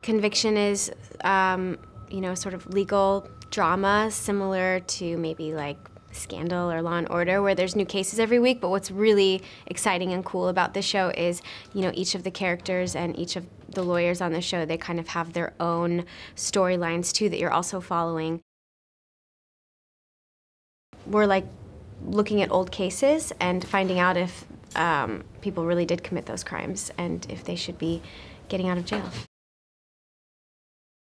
Conviction is, you know, sort of legal drama similar to maybe like Scandal or Law and Order, where there's new cases every week. But what's really exciting and cool about this show is, you know, each of the characters and each of the lawyers on the show, they kind of have their own storylines too that you're also following. We're like looking at old cases and finding out if people really did commit those crimes and if they should be getting out of jail.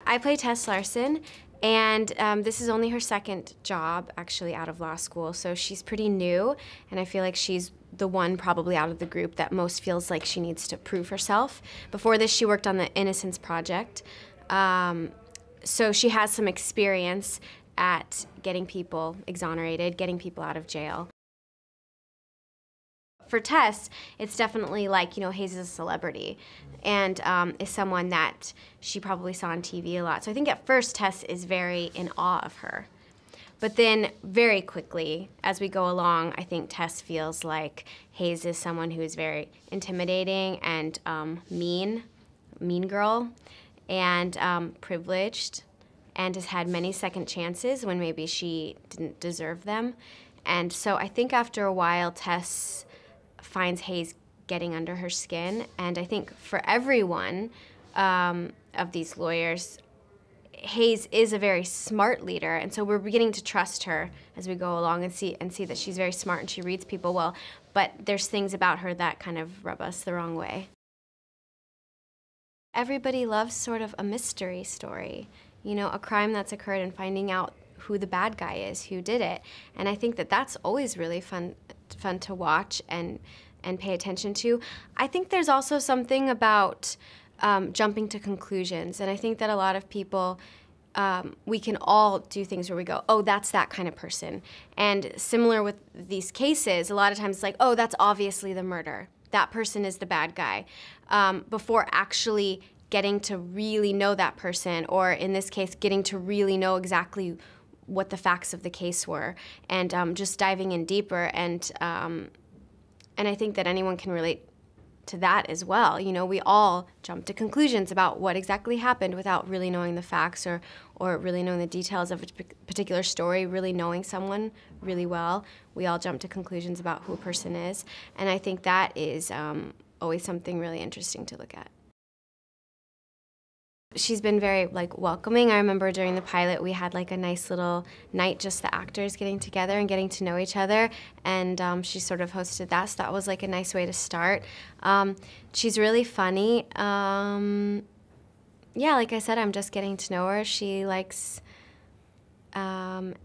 I play Tess Larson, and this is only her second job actually out of law school, so she's pretty new, and I feel like she's the one probably out of the group that most feels like she needs to prove herself. Before this, she worked on the Innocence Project, so she has some experience at getting people exonerated, getting people out of jail. For Tess, it's definitely like, you know, Hayes is a celebrity and is someone that she probably saw on TV a lot. So I think at first Tess is very in awe of her. But then very quickly, as we go along, I think Tess feels like Hayes is someone who is very intimidating and mean girl, and privileged, and has had many second chances when maybe she didn't deserve them. And so I think after a while, Tess finds Hayes getting under her skin, and I think for everyone of these lawyers, Hayes is a very smart leader, and so we're beginning to trust her as we go along and see that she's very smart and she reads people well, but there's things about her that kind of rub us the wrong way. Everybody loves sort of a mystery story, you know, a crime that's occurred and finding out who the bad guy is, who did it, and I think that that's always really fun to watch and pay attention to. I think there's also something about jumping to conclusions, and I think that a lot of people, we can all do things where we go, oh, that's that kind of person. And similar with these cases, a lot of times it's like, oh, that's obviously the murder. That person is the bad guy. Before actually getting to really know that person, or in this case, getting to really know exactly what the facts of the case were, and just diving in deeper. And I think that anyone can relate to that as well. You know, we all jump to conclusions about what exactly happened without really knowing the facts or really knowing the details of a particular story, really knowing someone really well. We all jump to conclusions about who a person is, and I think that is always something really interesting to look at. She's been very like welcoming. I remember during the pilot we had like a nice little night, just the actors getting together and getting to know each other, and she sort of hosted that, so that was like a nice way to start. She's really funny. Yeah, like I said, I'm just getting to know her. She likes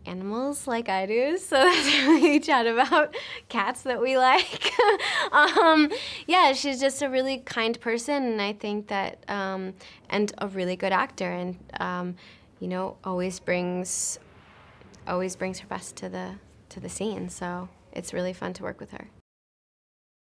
animals like I do, so that's what we chat about, cats that we like. Yeah, she's just a really kind person, and I think that, and a really good actor, and you know, always brings her best to the scene, so it's really fun to work with her.